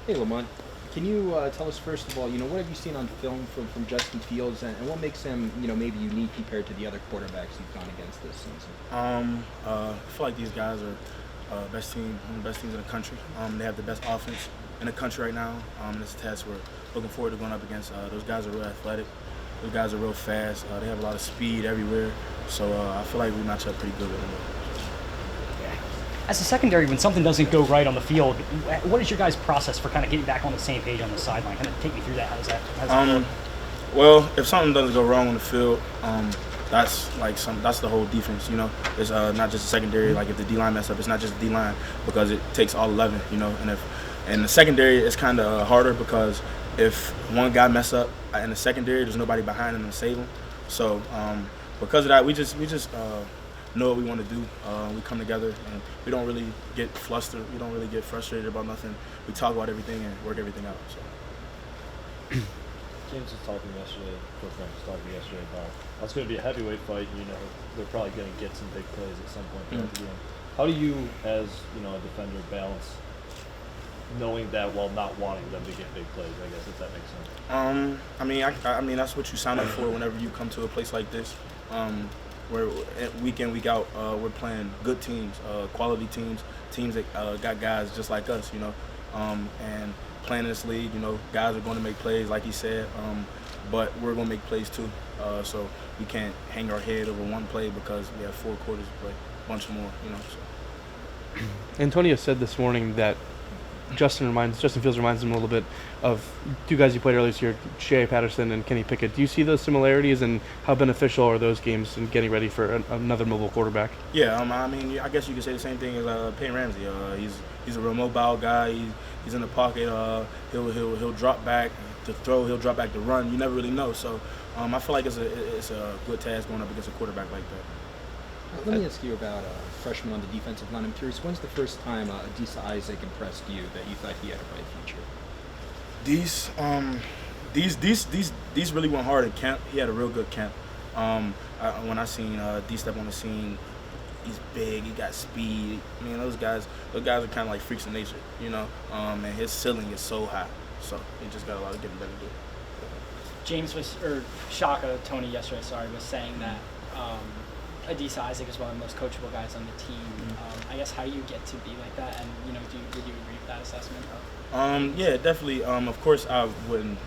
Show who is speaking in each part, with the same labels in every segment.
Speaker 1: Hey, Lamont. Can you tell us first of all, what have you seen on film from Justin Fields, and what makes him, maybe unique compared to the other quarterbacks you've gone against this season?
Speaker 2: I feel like these guys are best team, one of the best teams in the country. They have the best offense in the country right now. This test we're looking forward to going up against. Those guys are real athletic. Those guys are real fast. They have a lot of speed everywhere. So I feel like we match up pretty good with them.
Speaker 3: As a secondary, when something doesn't go right on the field, what is your guys' process for kind of getting back on the same page on the sideline? Kind of take me through that. How does that
Speaker 2: Well, if something doesn't go wrong on the field, that's the whole defense. It's not just the secondary. Like if the D line mess up, it's not just the D line because it takes all 11. And the secondary is kind of harder because if one guy mess up in the secondary, there's nobody behind him to save him. So because of that, we just know what we want to do. We come together and we don't really get flustered. We don't really get frustrated about nothing. We talk about everything and work everything out. So.
Speaker 4: James was talking yesterday, Coach Frank was talking yesterday about that's going to be a heavyweight fight. They're probably going to get some big plays at some point throughout the game. How do you, as a defender, balance knowing that while not wanting them to get big plays? I guess if that makes sense.
Speaker 2: I mean that's what you sign up for whenever you come to a place like this. Where week in, week out, we're playing good teams, quality teams that got guys just like us, and playing in this league, guys are going to make plays, like he said, but we're going to make plays too. So we can't hang our head over one play because we have 4 quarters to play, a bunch more, So.
Speaker 5: Antonio said this morning that Justin Fields reminds him a little bit of 2 guys you played earlier this year, Shea Patterson and Kenny Pickett. Do you see those similarities, and how beneficial are those games in getting ready for another mobile quarterback?
Speaker 2: Yeah, I guess you could say the same thing as Peyton Ramsey. He's a real mobile guy. He's in the pocket. He'll drop back to throw. He'll drop back to run. You never really know. So I feel like it's a good task going up against a quarterback like that.
Speaker 1: Let me ask you about a freshman on the defensive line. I'm curious, when's the first time Adisa Isaac impressed you that you thought he had a bright future?
Speaker 2: These really went hard in camp. He had a real good camp. When I seen D step on the scene, he's big. He got speed. Those guys are kind of like freaks of nature, And his ceiling is so high. So he just got a lot of getting better to do.
Speaker 6: James Tony yesterday, was saying that Adisa Isaac is one of the most coachable guys on the team. I guess how do you get to be like that, and would you agree with that assessment?
Speaker 2: Yeah, definitely. Of course, I wouldn't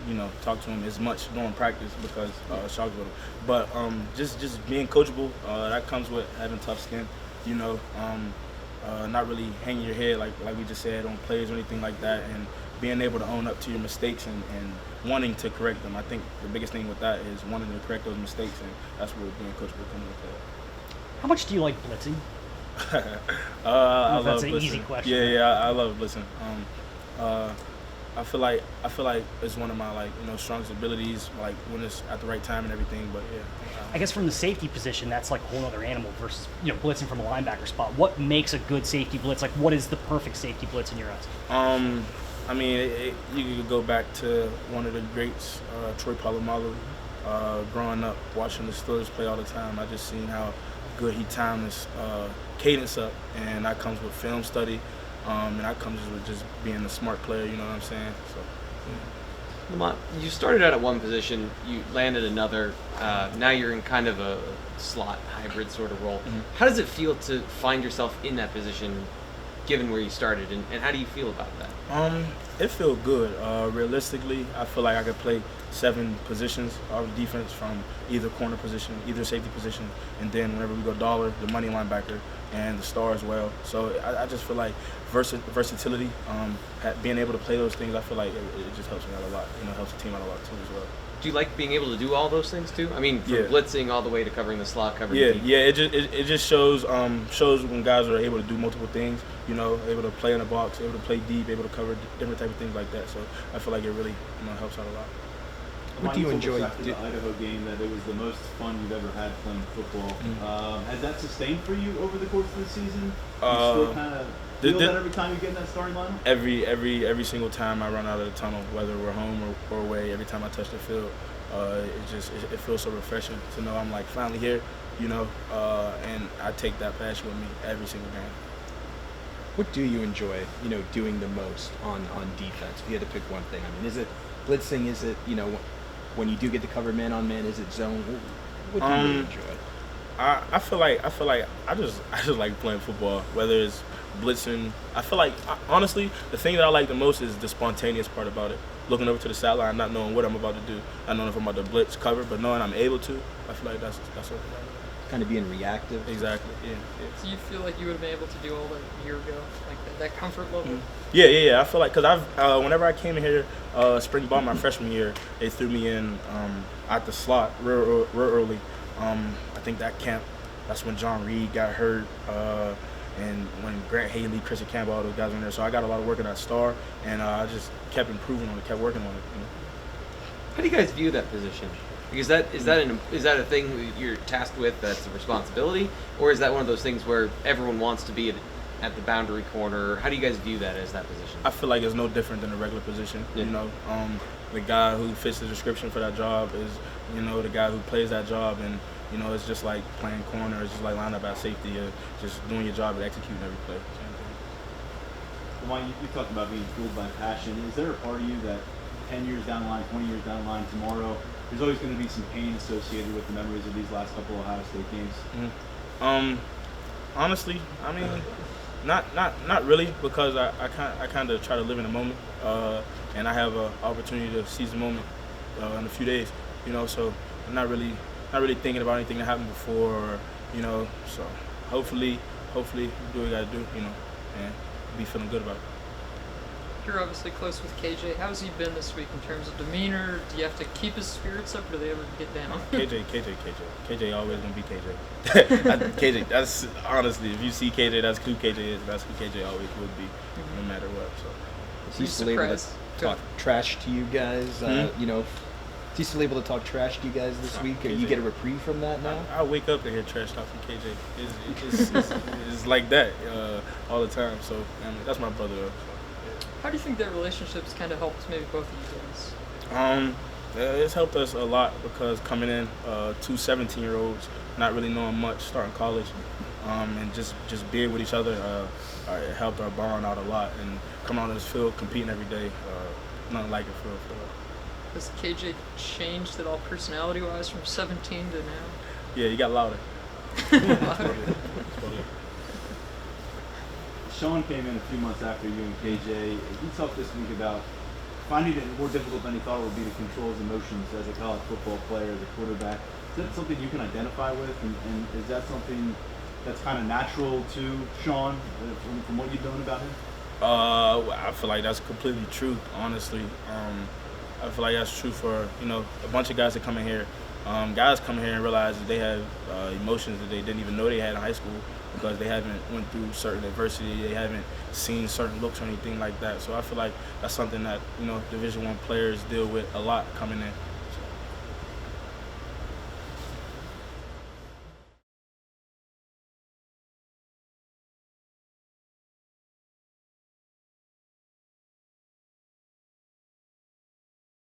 Speaker 2: talk to him as much during practice because Shock's with him. But just being coachable, that comes with having tough skin. Not really hanging your head like we just said on plays or anything like that, and being able to own up to your mistakes and wanting to correct them. I think the biggest thing with that is wanting to correct those mistakes, and that's where being coachable comes with that.
Speaker 3: How much do you like blitzing?
Speaker 2: I love
Speaker 3: that's an
Speaker 2: blitzing.
Speaker 3: easy question.
Speaker 2: Yeah, I love blitzing. I feel like it's one of my strongest abilities, like when it's at the right time and everything. But yeah.
Speaker 3: I guess from the safety position, that's like a whole other animal versus blitzing from a linebacker spot. What makes a good safety blitz? Like, what is the perfect safety blitz in your eyes?
Speaker 2: You could go back to one of the greats, Troy Polamalu. Growing up, watching the Steelers play all the time, I just seen how good he timed his cadence up, and that comes with film study, and that comes with just being a smart player. You know what I'm saying? So. Yeah.
Speaker 7: Lamont, you started out at one position, you landed another. Now you're in kind of a slot hybrid sort of role. Mm-hmm. How does it feel to find yourself in that position, given where you started, and how do you feel about that?
Speaker 2: It feels good. Realistically, I feel like I could play 7 positions of defense, from either corner position, either safety position, and then whenever we go dollar, the money linebacker, and the star as well. So I just feel like versatility, being able to play those things, I feel like it just helps me out a lot. Helps the team out a lot too as well.
Speaker 7: Do you like being able to do all those things too? From blitzing all the way to covering the slot, covering the deep.
Speaker 2: Yeah. It just shows when guys are able to do multiple things. Able to play in the box, able to play deep, able to cover different type of things like that. So I feel like it really helps out a lot.
Speaker 1: What do you enjoy?
Speaker 4: After the Idaho game, that it was the most fun you've ever had playing football. Mm-hmm. Has that sustained for you over the course of the season? You still kind of feel that every time you get in that starting lineup?
Speaker 2: Every single time I run out of the tunnel, whether we're home or away, every time I touch the field, it feels so refreshing to know I'm finally here, and I take that passion with me every single game.
Speaker 1: What do you enjoy, doing the most on defense? If you had to pick one thing, I mean, is it blitzing? Is it, when you do get to cover man on man? Is it zone? What do you really enjoy?
Speaker 2: I feel like I just like playing football, whether it's blitzing. I feel like honestly, the thing that I like the most is the spontaneous part about it. Looking over to the sideline, not knowing what I'm about to do, not knowing if I'm about to blitz, cover, but knowing I'm able to. I feel like that's something.
Speaker 1: Kind of being reactive.
Speaker 2: Exactly. Yeah.
Speaker 8: Do you feel like you would have been able to do all that a year ago, like that comfort level?
Speaker 2: Yeah. I feel like because whenever I came in here, spring ball my freshman year, they threw me in at the slot real early. I think that camp, that's when John Reed got hurt, and when Grant Haley, Christian Campbell, all those guys were in there. So I got a lot of work at that star, and I just kept improving on it, kept working on it.
Speaker 7: How do you guys view that position? Because is that a thing that you're tasked with that's a responsibility, or is that one of those things where everyone wants to be at the boundary corner? How do you guys view that as that position?
Speaker 2: I feel like it's no different than a regular position.
Speaker 7: Yeah.
Speaker 2: The guy who fits the description for that job is, the guy who plays that job, and it's just like playing corner. It's just like lining up at safety, just doing your job and executing every play.
Speaker 9: Lamont, you talked about being fueled by passion. Is there a part of you that 10 years down the line, 20 years down the line, tomorrow, there's always going to be some pain associated with the memories of these last couple of Ohio State games?
Speaker 2: Honestly, I mean, not really, because I kind of try to live in the moment, and I have an opportunity to seize the moment in a few days, so I'm not really thinking about anything that happened before, or, so hopefully do what we gotta do, and be feeling good about it.
Speaker 8: You're obviously close with KJ. How's he been this week in terms of demeanor? Do you have to keep his spirits up, or do they ever get down?
Speaker 2: KJ always gonna be KJ. KJ, that's honestly, if you see KJ, that's who KJ is. That's who KJ always would be, no matter what. So.
Speaker 1: Is he still able to talk trash to you guys? Is he still able to talk trash to you guys this week? Or you get a reprieve from that now?
Speaker 2: I wake up to hear trash talk from KJ. It's like that all the time. So that's my brother. So.
Speaker 8: How do you think that relationship's kind of helped maybe both of you guys?
Speaker 2: It's helped us a lot because coming in, two 17-year-olds, not really knowing much, starting college, and just being with each other, it helped our bond out a lot. And coming on this field, competing every day, nothing like it for real.
Speaker 8: Has KJ changed at all personality-wise from 17 to now?
Speaker 2: Yeah, he got louder.
Speaker 9: Sean came in a few months after you and KJ. He talked this week about finding it more difficult than he thought it would be to control his emotions as a college football player, as a quarterback. Is that something you can identify with, and is that something that's kind of natural to Sean from what you've known about him?
Speaker 2: I feel like that's completely true, honestly. I feel like that's true for, a bunch of guys that come in here. Guys come in here and realize that they have emotions that they didn't even know they had in high school because they haven't went through certain adversity, they haven't seen certain looks or anything like that. So I feel like that's something that, Division I players deal with a lot coming in.